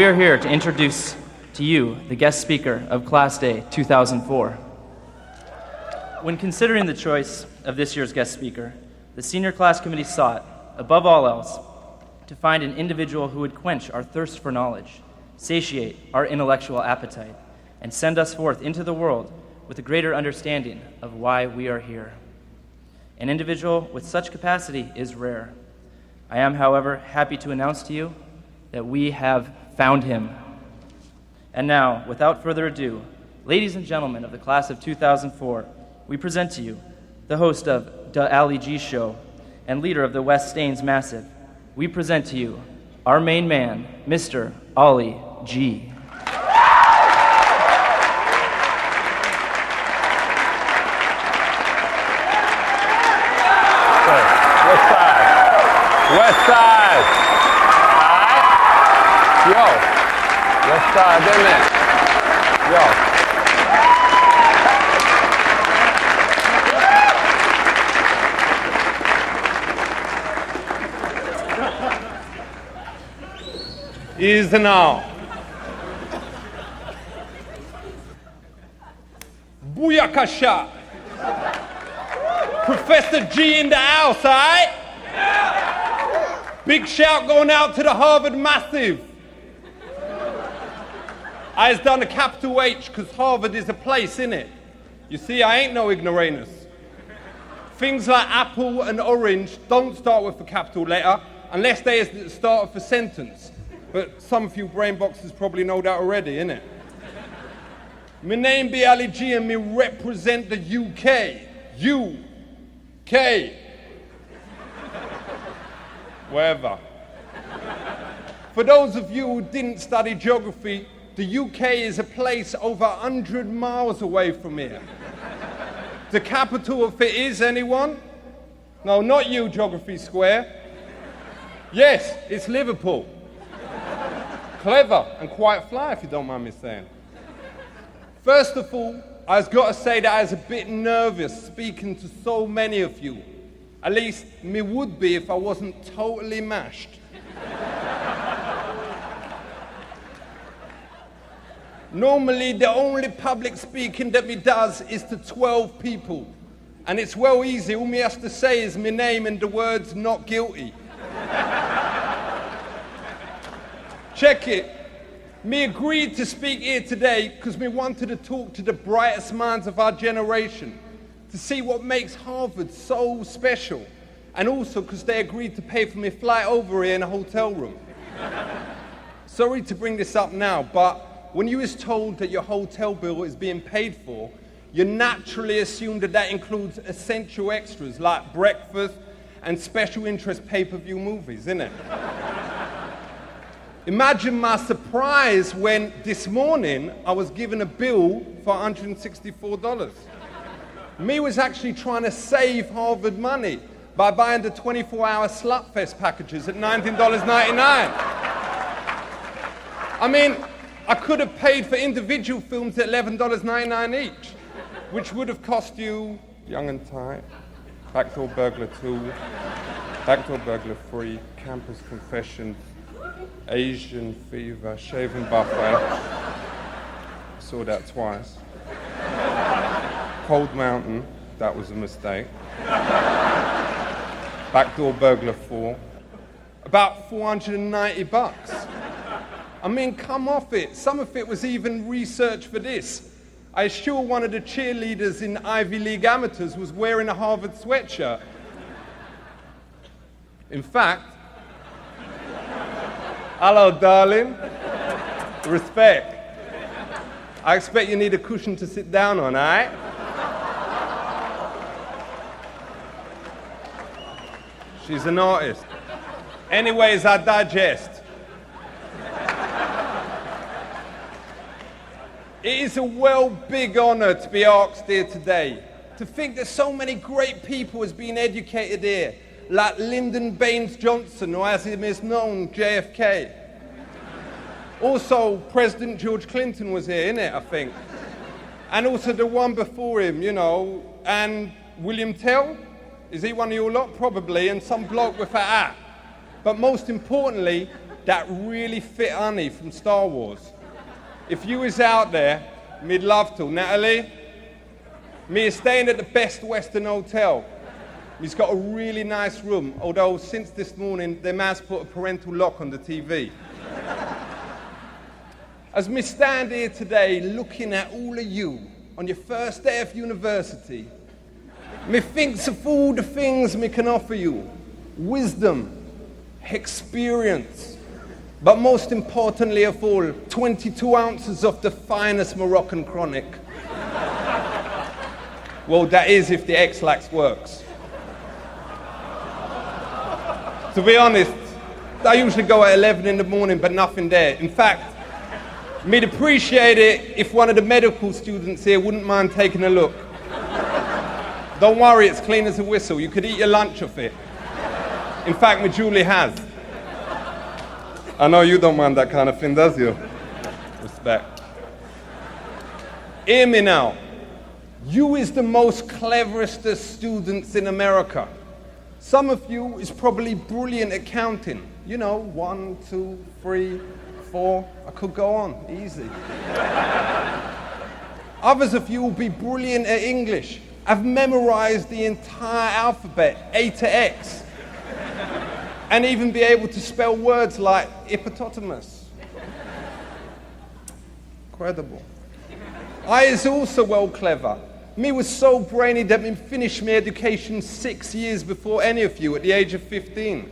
We are here to introduce to you the guest speaker of Class Day 2004. When considering the choice of this year's guest speaker, the senior class committee sought, above all else, to find an individual who would quench our thirst for knowledge, satiate our intellectual appetite, and send us forth into the world with a greater understanding of why we are here. An individual with such capacity is rare. I am, however, happy to announce to you that we have found him. And now, without further ado, ladies and gentlemen of the class of 2004, we present to you the host of The Ali G Show and leader of the West Staines Massive. We present to you our main man, Mr. Ali G. West side. Alright? Yo. West side, isn't it? Yo. Easy now. Booyakasha. Professor G in the house, alright? Big shout going out to the Harvard Massive. I has done a capital H because Harvard is a place, innit? You see, I ain't no ignoramus. Things like apple and orange don't start with a capital letter unless they is the start of a sentence. But some of you brain boxes probably know that already, innit? My name be Ali G and me represent the UK. UK. Wherever. For those of you who didn't study geography, the UK is a place over 100 miles away from here. The capital of it is, anyone? No, not you, Geography Square. Yes, it's Liverpool. Clever and quite fly, if you don't mind me saying. First of all, I've got to say that I was a bit nervous speaking to so many of you. At least, me would be if I wasn't totally mashed. Normally, the only public speaking that me does is to 12 people. And it's well easy, all me has to say is my name and the words not guilty. Check it. Me agreed to speak here today because me wanted to talk to the brightest minds of our generation, to see what makes Harvard so special, and also because they agreed to pay for me flight over here in a hotel room. Sorry to bring this up now, but when you is told that your hotel bill is being paid for, you naturally assume that that includes essential extras like breakfast and special interest pay-per-view movies, innit? Imagine my surprise when this morning I was given a bill for $164. Me was actually trying to save Harvard money by buying the 24-hour Slutfest packages at $19.99. I mean, I could have paid for individual films at $11.99 each, which would have cost you Young and Tight, Backdoor Burglar 2, Backdoor Burglar 3, Campus Confessions, Asian Fever, Shaving Buffet. Saw that twice. Cold Mountain, that was a mistake. Backdoor Burglar 4, about $490. I mean, come off it. Some of it was even research for this. I assure one of the cheerleaders in Ivy League Amateurs was wearing a Harvard sweatshirt. In fact, hello, darling. Respect. I expect you need a cushion to sit down on, all right? She's an artist. Anyways, I digest. It is a big honor to be asked here today. To think that so many great people has been educated here, like Lyndon Baines Johnson, or as him is known, JFK. Also, President George Clinton was here, innit, I think. And also the one before him, you know, and William Tell. Is he one of your lot? Probably, and some bloke with a hat. But most importantly, that really fit honey from Star Wars. If you was out there, me'd love to. Natalie, me is staying at the Best Western Hotel. He's got a really nice room, although since this morning, they must put a parental lock on the TV. As me stand here today, looking at all of you on your first day of university, me thinks of all the things me can offer you. Wisdom, experience, but most importantly of all, 22 ounces of the finest Moroccan chronic. Well, that is if the X-Lax works. To be honest, I usually go at 11 in the morning, but nothing there. In fact, me'd appreciate it if one of the medical students here wouldn't mind taking a look. Don't worry, it's clean as a whistle. You could eat your lunch off it. In fact, my Julie has. I know you don't mind that kind of thing, does you? Respect. Hear me now. You is the most cleverest of students in America. Some of you is probably brilliant at counting. You know, 1, 2, 3, 4. I could go on, easy. Others of you will be brilliant at English. I've memorized the entire alphabet, A to X. And even be able to spell words like hippopotamus. Incredible. I is also well clever. Me was so brainy that me finished my education 6 years before any of you at the age of 15.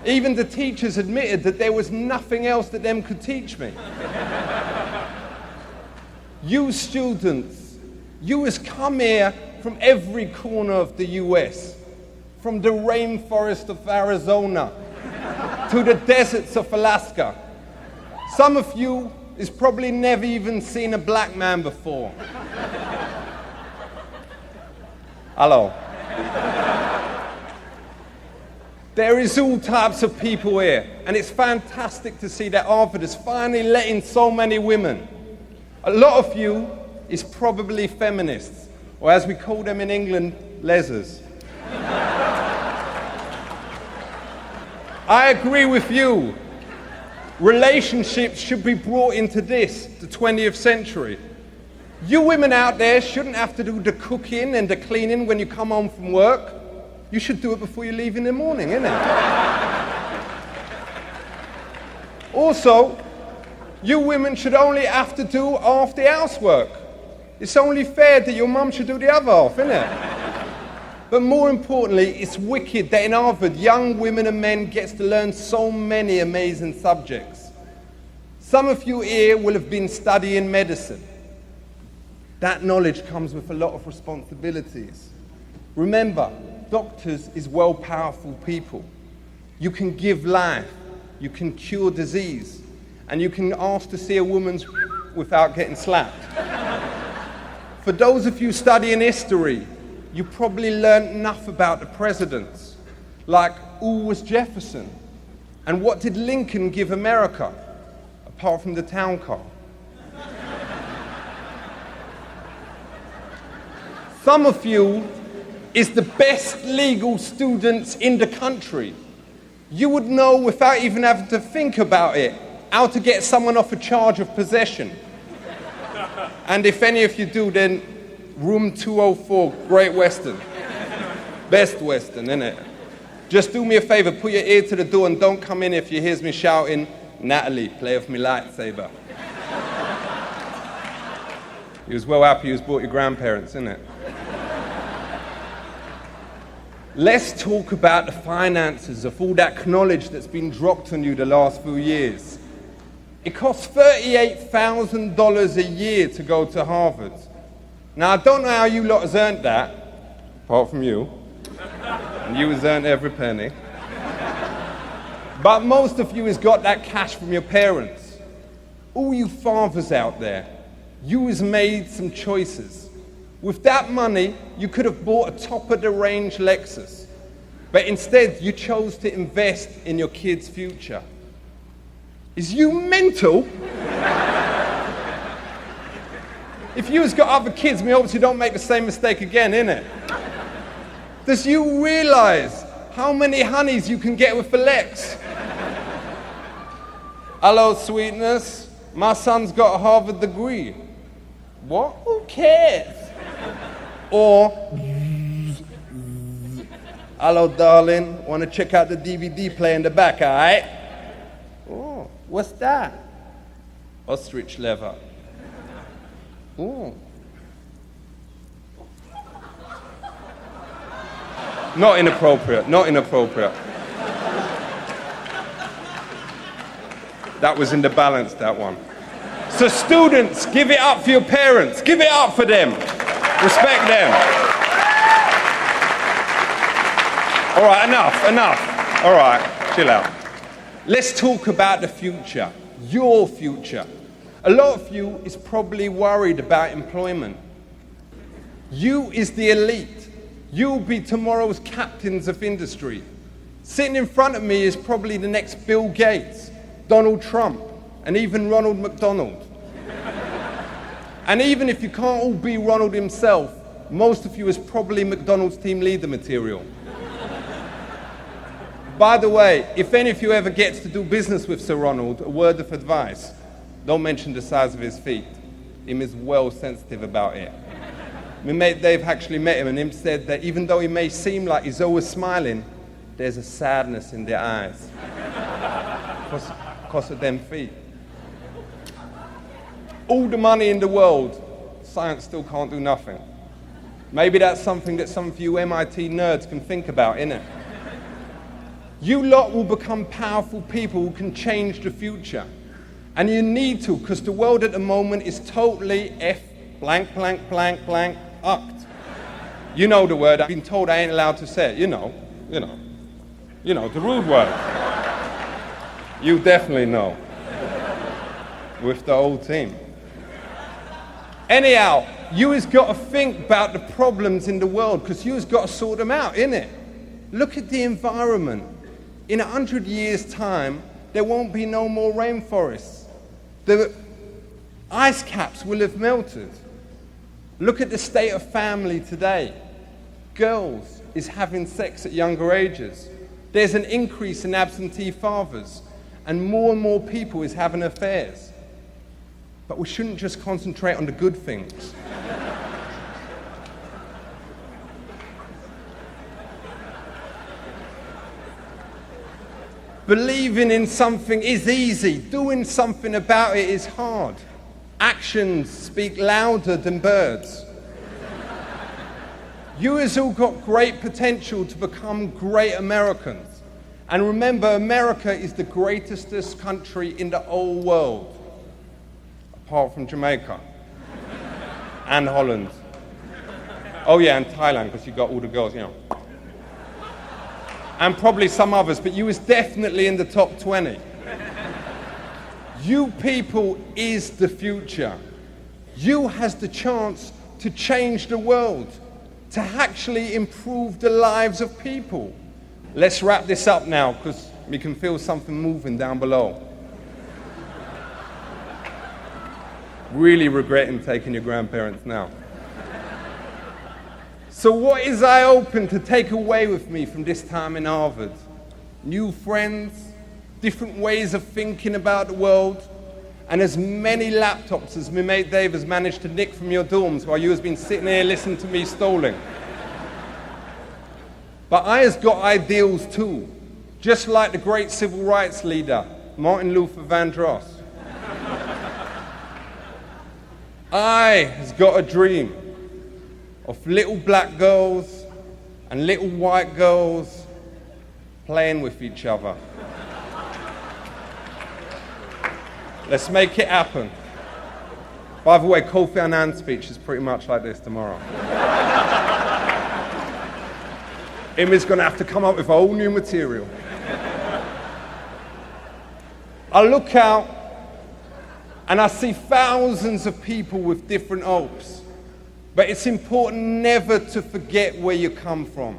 Even the teachers admitted that there was nothing else that them could teach me. You students, you has come here from every corner of the US. From the rainforest of Arizona to the deserts of Alaska. Some of you has probably never even seen a black man before. Hello. There is all types of people here, and it's fantastic to see that Harvard is finally letting so many women. A lot of you is probably feminists, or as we call them in England, lesers. I agree with you. Relationships should be brought into this, the 20th century. You women out there shouldn't have to do the cooking and the cleaning when you come home from work. You should do it before you leave in the morning, innit? Also, you women should only have to do half the housework. It's only fair that your mum should do the other half, innit? But more importantly, it's wicked that in Harvard, young women and men gets to learn so many amazing subjects. Some of you here will have been studying medicine. That knowledge comes with a lot of responsibilities. Remember, doctors is well powerful people. You can give life, you can cure disease, and you can ask to see a woman's without getting slapped. For those of you studying history, you probably learned enough about the presidents, like who was Jefferson, and what did Lincoln give America, apart from the town car. Some of you is the best legal students in the country. You would know without even having to think about it, how to get someone off a charge of possession. And if any of you do, then room 204, Great Western. Best Western, innit? Just do me a favor, put your ear to the door and don't come in if you hear me shouting, Natalie, play with me lightsaber. You was well happy you was brought your grandparents, innit? Let's talk about the finances of all that knowledge that's been dropped on you the last few years. It costs $38,000 a year to go to Harvard. Now, I don't know how you lot has earned that, apart from you. And you has earned every penny. But most of you has got that cash from your parents. All you fathers out there, you has made some choices. With that money, you could have bought a top-of-the-range Lexus. But instead, you chose to invest in your kids' future. Is you mental? If you has got other kids, me hopes you don't make the same mistake again, innit? Does you realize how many honeys you can get with a Lex? Hello, sweetness. My son's got a Harvard degree. What? Who cares? Or, hello, darling. Want to check out the DVD player in the back, all right? Oh, what's that? Ostrich leather. Oh. Not inappropriate, not inappropriate. That was in the balance, that one. So students, give it up for your parents. Give it up for them. Respect them. All right, enough. All right, chill out. Let's talk about the future, your future. A lot of you is probably worried about employment. You is the elite. You'll be tomorrow's captains of industry. Sitting in front of me is probably the next Bill Gates, Donald Trump, and even Ronald McDonald. And even if you can't all be Ronald himself, most of you is probably McDonald's team leader material. By the way, if any of you ever gets to do business with Sir Ronald, a word of advice, don't mention the size of his feet. Him is well sensitive about it. My mate Dave actually met him, and him said that even though he may seem like he's always smiling, there's a sadness in their eyes. Because of them feet. All the money in the world, science still can't do nothing. Maybe that's something that some of you MIT nerds can think about, innit? You lot will become powerful people who can change the future. And you need to, because the world at the moment is totally ucked. You know the word. I've been told I ain't allowed to say it. You know, the rude word. You definitely know. With the whole team. Anyhow, you has got to think about the problems in the world, because you has got to sort them out, innit? Look at the environment. In 100 years' time, there won't be no more rainforests. The ice caps will have melted. Look at the state of family today. Girls is having sex at younger ages. There's an increase in absentee fathers, and more people is having affairs. But we shouldn't just concentrate on the good things. Believing in something is easy. Doing something about it is hard. Actions speak louder than birds. You has all got great potential to become great Americans. And remember, America is the greatest country in the whole world. Apart from Jamaica. And Holland. Oh yeah, and Thailand, because you got all the girls, you know. And probably some others, but you was definitely in the top 20. You people is the future. You has the chance to change the world, to actually improve the lives of people. Let's wrap this up now, because we can feel something moving down below. Really regretting taking your grandparents now. So what is I hoping to take away with me from this time in Harvard? New friends, different ways of thinking about the world, and as many laptops as my mate Dave has managed to nick from your dorms while you has been sitting here listening to me stalling. But I has got ideals too, just like the great civil rights leader, Martin Luther Vandross. I has got a dream of little black girls and little white girls playing with each other. Let's make it happen. By the way, Kofi Annan's speech is pretty much like this tomorrow. Him is going to have to come up with a whole new material. I look out and I see thousands of people with different hopes. But it's important never to forget where you come from.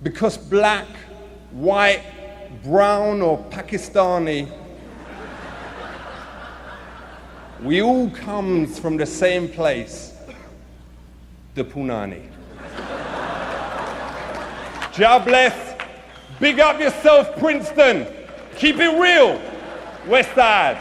Because black, white, brown, or Pakistani, we all comes from the same place, the Punani. God bless. Big up yourself, Princeton. Keep it real. West Side.